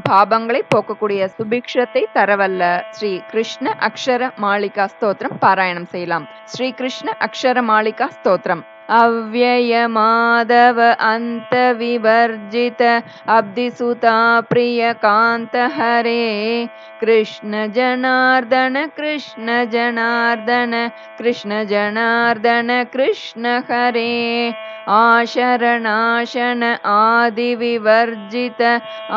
பாபங்களை போக்கக்கூடிய சுபிக்ஷத்தை தரவல்ல ஸ்ரீ கிருஷ்ண அக்ஷர மாளிகா ஸ்தோத்திரம் பாராயணம் செய்யலாம். ஸ்ரீ கிருஷ்ண அக்ஷர மாளிகா ஸ்தோத்திரம். अव्यय माधव अंत विवर्जित अब्धिसुता प्रिय कांत हरे कृष्ण जनार्दन कृष्ण जनार्दन कृष्ण जनार्दन कृष्ण हरे आशरणाशन आदि विवर्जित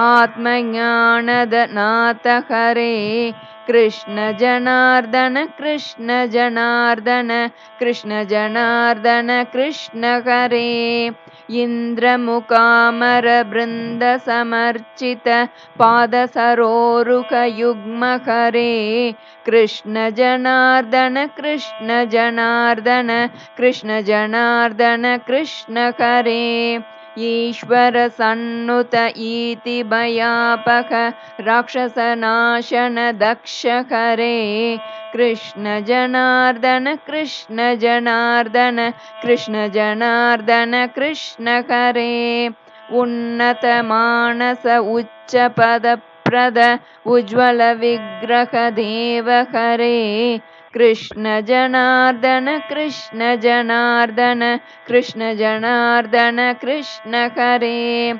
आत्मज्ञानद नाथ हरे कृष्ण जनार्दन कृष्ण जनार्दन कृष्ण जनार्दन कृष्ण हरे इंद्रमुकामर बृंद समर्चित पाद सरोरुख युग्म हरे कृष्ण जनार्दन कृष्ण जनार्दन कृष्ण जनार्दन कृष्ण हरे ईश्वर सन्नुत इति भयापह राक्षसनाशन दक्ष हरे कृष्ण जनार्दन कृष्ण जनार्दन कृष्ण जनार्दन कृष्ण हरे उन्नत मानस उच्च पद प्रद उज्ज्वल विग्रह देव हरे कृष्ण जनार्दन कृष्ण जनार्दन कृष्ण जनार्दन कृष्ण हरे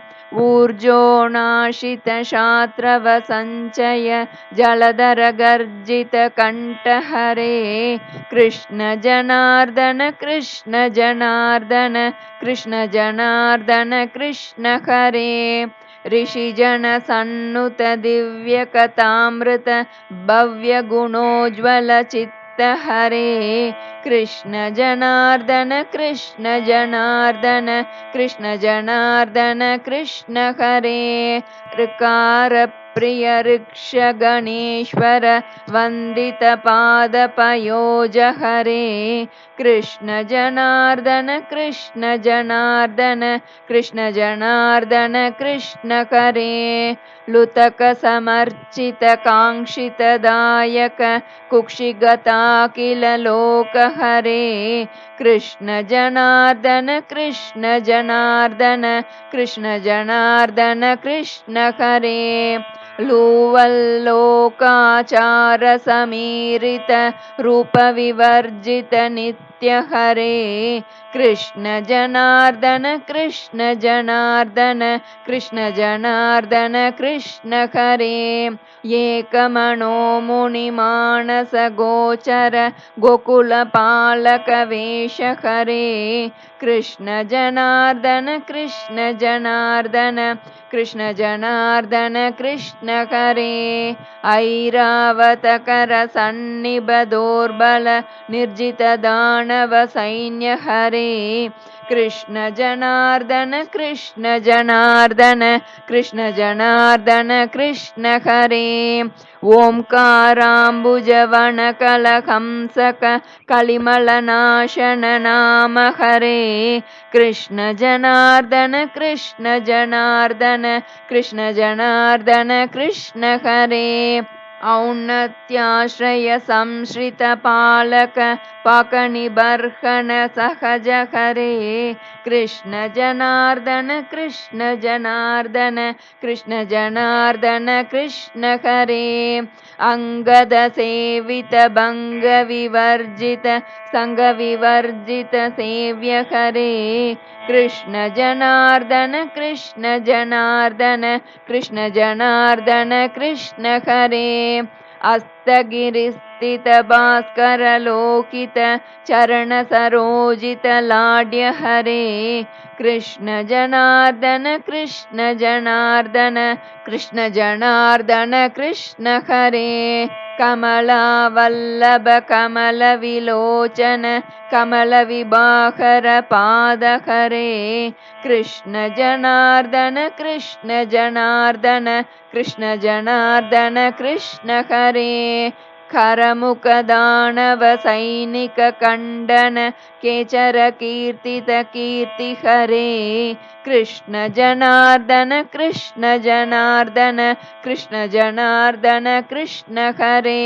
ऊर्जोनाशित शात्रव संचय जलधर गर्जित कंठ हरे कृष्ण जनार्दन कृष्ण जनार्दन कृष्ण जनार्दन कृष्ण हरे ऋषिजन सन्नुत दिव्य कथामृत भव्य गुणोज्वल चित्त हरे कृष्ण जनार्दन कृष्ण जनार्दन कृष्ण जनार्दन कृष्ण हरे ऋकार प्रिय ऋक्ष गणेश्वर वंदित पाद पयोज हरे कृष्ण जनार्दन कृष्ण जनार्दन कृष्ण जनार्दन कृष्ण हरे लुतक समर्चित कांक्षित दायक कुक्षिगता किल लोक हरे कृष्ण जनार्दन कृष्ण जनार्दन कृष्ण जनार्दन कृष्ण हरे लूवल्लोकाचार समीरित रूप विवर्जित नित्य हरे कृष्ण जनार्दन कृष्ण जनार्दन कृष्ण जनार्दन कृष्ण हरे एकमनो मुनि मानस गोचर गोकुल पालक वेश हरे कृष्ण जनार्दन कृष्ण जनार्दन कृष्ण जनार्दन कृष्ण हरे ऐरावत कर सन्निभ दोर्बल निर्जित दानव सैन्य हरे कृष्ण जनार्दन कृष्ण जनार्दन कृष्ण जनार्दन कृष्ण हरे ओंकाराम्बुजवन कलहंसक कलिमलनाशन नाम हरे कृष्ण जनार्दन कृष्ण जनार्दन कृष्ण जनार्दन कृष्ण हरे औन्नत्याश्रय संश्रित पालक पाकनिबर्हन सहज हरे कृष्ण जनार्दन कृष्ण जनार्दन कृष्ण जनार्दन कृष्ण हरे अंगद सेवित भंग विवर्जित संग विवर्जित सेव्य हरे कृष्ण जनार्दन कृष्ण जनार्दन कृष्ण जनार्दन कृष्ण हरे अस्तगिरिस्थित भास्कर लोकित चरण सरोजित लाड्य हरे कृष्ण जनार्दन कृष्ण जनार्दन कृष्ण जनार्दन कृष्ण हरे कमलावल्लभ कमल विलोचन कमल विभाकर पाद हरे कृष्ण जनार्दन कृष्ण जनार्दन कृष्ण जनार्दन कृष्ण हरे खरमुख दानव सैनिक खंडन केचर कीर्तित कीर्ति हरे कृष्ण जनार्दन कृष्ण जनार्दन कृष्ण जनार्दन कृष्ण हरे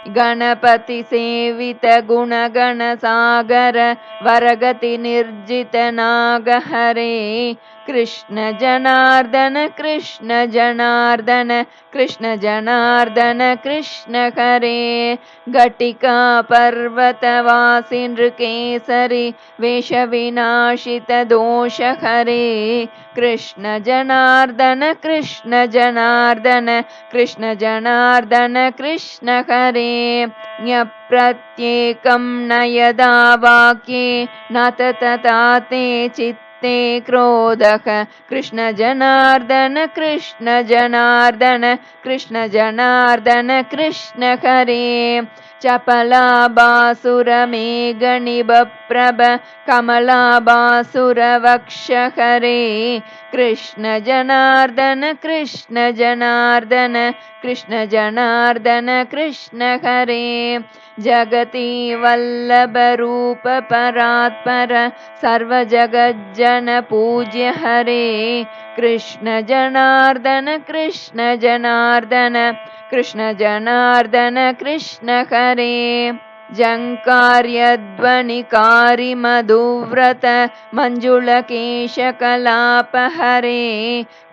गणपति सेवित गुणगण सागर वरगति निर्जित नाग हरे कृष्ण जनार्दन कृष्ण जनार्दन कृष्ण जनार्दन कृष्ण हरे घटिका पर्वतवासि नृकेसरी वेशविनाशित दोष हरे कृष्ण जनार्दन कृष्ण जनार्दन कृष्ण जनार्दन कृष्ण हरे न्यप्रत्येकं न यदा वाक्ये न तथा ते चित्ते क्रोधः कृष्ण जनार्दन कृष्ण जनार्दन कृष्ण जनार्दन कृष्ण हरे चपलाबासुरमेघनिभप्रभ कमलाबासुरवक्ष हरे कृष्ण जनार्दन कृष्ण जनार्दन कृष्ण जनार्दन कृष्ण हरे जगति वल्लभ रूप परात्पर सर्वजगज्जन पूज्य हरे कृष्ण जनार्दन कृष्ण जनार्दन कृष्ण जनार्दन कृष्ण हरे जङ्कार्यध्वनिकारि मधुव्रत मञ्जुलकेशकलाप हरे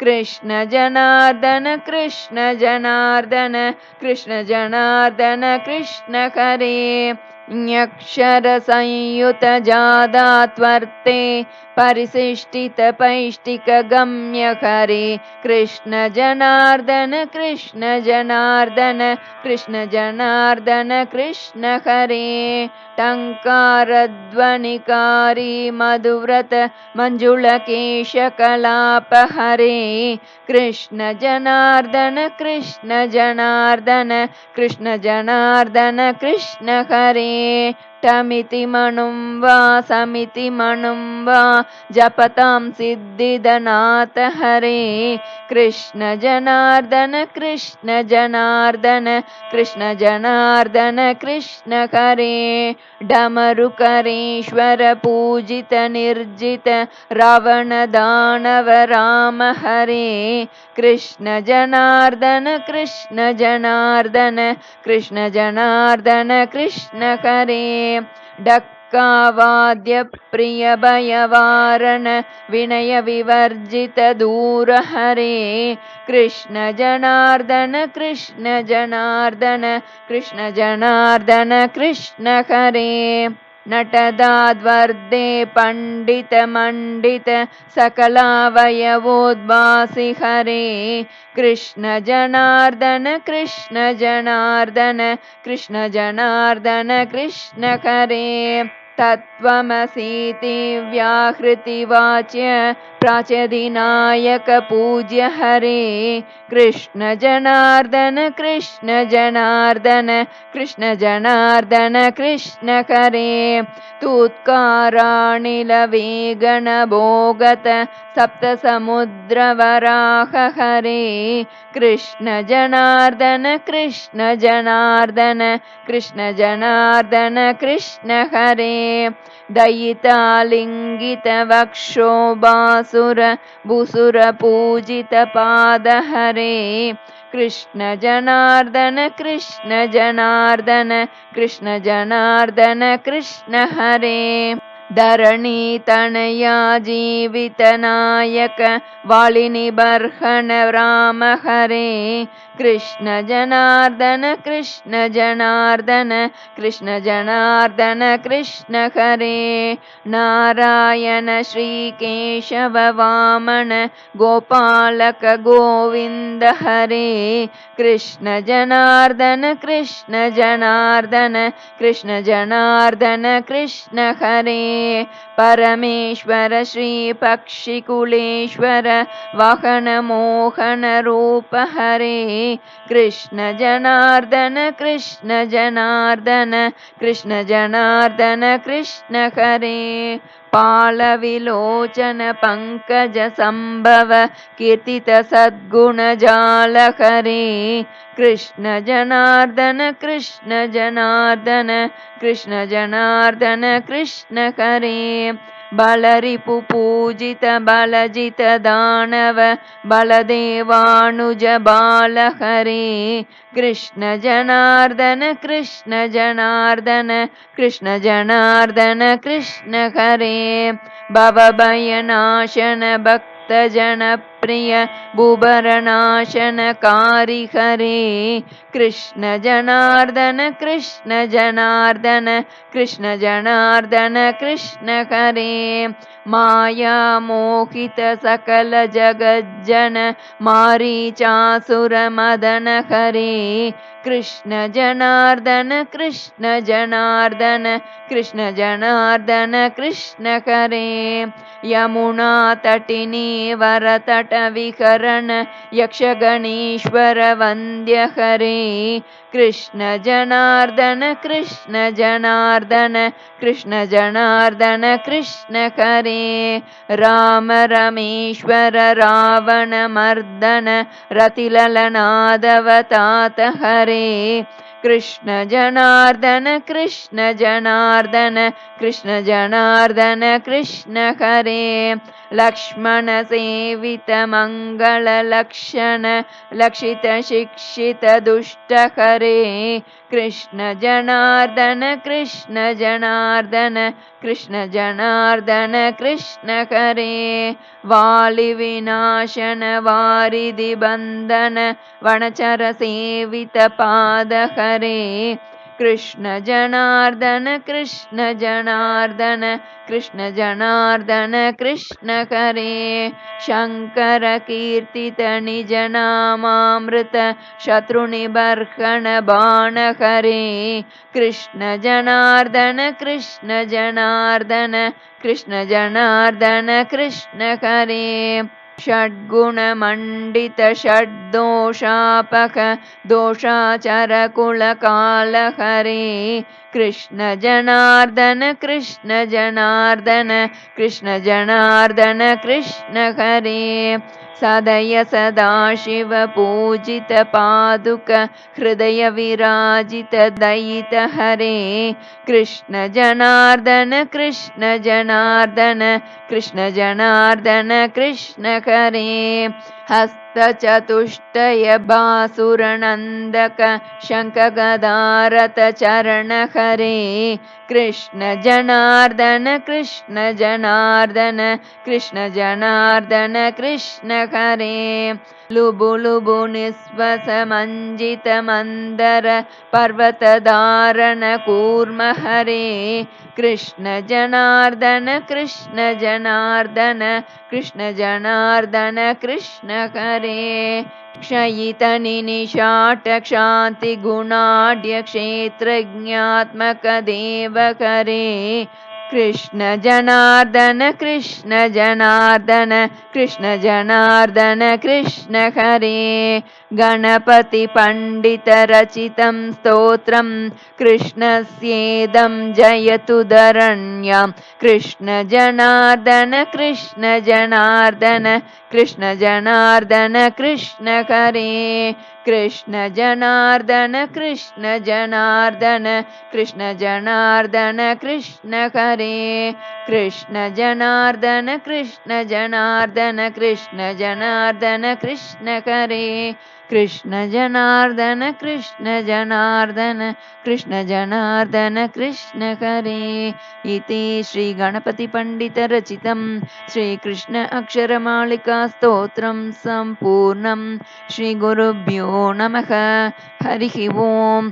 कृष्ण जनार्दन कृष्ण जनार्दन कृष्ण जनार्दन कृष्ण हरे न्यक्षरसंयुत जादात्वर्ते परिशिष्टित पैष्टिकगम्य हरे कृष्ण जनार्दन कृष्ण जनार्दन कृष्ण जनार्दन कृष्ण हरे टङ्कारध्वनिकारि मधुव्रत मञ्जुलकेशकलाप हरे कृष्ण जनार्दन कृष्ण जनार्दन कृष्ण जनार्दन कृष्ण हरे टमिति मनुं वा समिति मनुं वा जपतां सिद्धिदनाथ हरे कृष्ण जनार्दन कृष्ण जनार्दन कृष्ण जनार्दन कृष्ण हरे डमरुकरेश्वर पूजित निर्जित रावण दानव राम हरे कृष्ण जनार्दन कृष्ण जनार्दन कृष्ण जनार्दन कृष्ण हरे डक्कावाद्य प्रिय भयवारण विनय विवर्जित दूर हरे कृष्ण जनार्दन कृष्ण जनार्दन कृष्ण जनार्दन कृष्ण हरे नटदाद्वर्दे पंडित मंडित सकलावयवोद्भासि हरे कृष्ण जनार्दन कृष्ण जनार्दन कृष्ण जनार्दन कृष्ण हरे तत्त्वमसीति व्याहृति वाच्य प्राच्यधिनायक पूज्य हरे कृष्ण जनार्दन कृष्ण जनार्दन कृष्ण जनार्दन कृष्ण हरे तूत्काराणिलवेगणभोगत सप्तसमुद्रवराह हरे कृष्ण जनार्दन कृष्ण जनार्दन कृष्ण जनार्दन कृष्ण हरे दयितालिङ्गित वक्षोबासुर भूसुर पूजित पाद हरे कृष्ण जनार्दन कृष्ण जनार्दन कृष्ण जनार्दन कृष्ण हरे धरणी तनया जीवित नायक वालिनी बर्हण राम हरे कृष्ण जनार्दन कृष्ण जनार्दन कृष्ण जनार्दन कृष्ण हरे नारायण श्रीकेशव वामन गोपालक गोविंद हरे कृष्ण जनार्दन कृष्ण जनार्दन कृष्ण जनार्दन कृष्ण हरे परमेश्वर श्री पक्षिकुलेश्वर वाहन मोहन रूप हरे कृष्ण जनार्दन कृष्ण जनार्दन कृष्ण जनार्दन कृष्ण हरे पालविलोचन पंकज संभव कीर्तित सद्गुण जाल हरे कृष्ण जनार्दन कृष्ण जनार्दन कृष्ण जनार्दन कृष्ण हरे बलरिपु पूजित बलजित दानव बलदेवानुज बाल हरे कृष्ण जनार्दन कृष्ण जनार्दन कृष्ण जनार्दन कृष्ण हरे भवभयनाशन भक्त भक्तजनप्रिय भूभरनाशनकारि हरे कृष्ण जनार्दन कृष्ण जनार्दन कृष्ण जनार्दन कृष्ण हरे माया मोहित सकल जगज्जन मारीचासुर मदन हरे कृष्ण जनार्दन कृष्ण जनार्दन कृष्ण जनार्दन कृष्ण हरे यमुना तटिनी वरतट विहरण यक्षगणीश्वर वन्द्य हरे कृष्ण जनार्दन कृष्ण जनार्दन कृष्ण जनार्दन कृष्ण हरे राम रमेश्वर रावण मर्दन रतिललनादवतात हरे कृष्ण जनार्दन कृष्ण जनार्दन कृष्ण जनार्दन कृष्ण हरे लक्ष्मण सेवित मंगल लक्षण लक्षित शिक्षित दुष्ट हरे कृष्ण जनार्दन कृष्ण जनार्दन कृष्ण जनार्दन कृष्ण हरे वालि विनाशन वारिधि बंधन वनचर सेवित पाद हरे कृष्ण जनार्दन कृष्ण जनार्दन कृष्ण जनार्दन कृष्ण हरे शंकर कीर्तित निज नामामृत शत्रुनिबर्हण बाण हरे कृष्ण जनार्दन कृष्ण जनार्दन कृष्ण जनार्दन कृष्ण हरे षड्गुणमण्डित षड्दोषापक दोषाचर कुलकाल हरे कृष्ण जनार्दन कृष्ण जनार्दन कृष्ण जनार्दन कृष्ण हरे सदय सदाशिव पूजित पादुक हृदय विराजित दयित हरे कृष्ण जनार्दन कृष्ण जनार्दन कृष्ण जनार्दन कृष्ण हरे हस्तचतुष्टय बासुरनन्दक शङ्खगदारत चरण हरे कृष्ण जनार्दन कृष्ण जनार्दन कृष्ण जनार्दन कृष्ण हरे लुबु लुबु निःश्वस मञ्जित मन्दर पर्वत धारण कूर्म हरे कृष्ण जनार्दन कृष्ण जनार्दन कृष्ण जनार्दन कृष्ण हरे क्षयित निनिशाट क्षान्ति गुणाढ्य क्षेत्रज्ञात्मक देव हरे कृष्ण जनार्दन कृष्ण जनार्दन कृष्ण जनार्दन कृष्ण हरे गणपति पंडित रचितं स्तोत्रं कृष्णस्येदं जयतु धरण्यां कृष्ण जनार्दन कृष्ण जनार्दन कृष्ण जनार्दन कृष्ण हरे कृष्ण जनार्दन कृष्ण जनार्दन कृष्ण जनार्दन कृष्ण हरे कृष्ण जनार्दन कृष्ण जनार्दन कृष्ण जनार्दन कृष्ण हरे कृष्ण जनार्दन कृष्ण जनार्दन कृष्ण जनार्दन कृष्ण हरे इति श्री गणपति पंडित रचितं श्रीकृष्ण अक्षरमालिका स्तोत्रं सम्पूर्णं श्री गुरुभ्यो नमः हरिः ओम्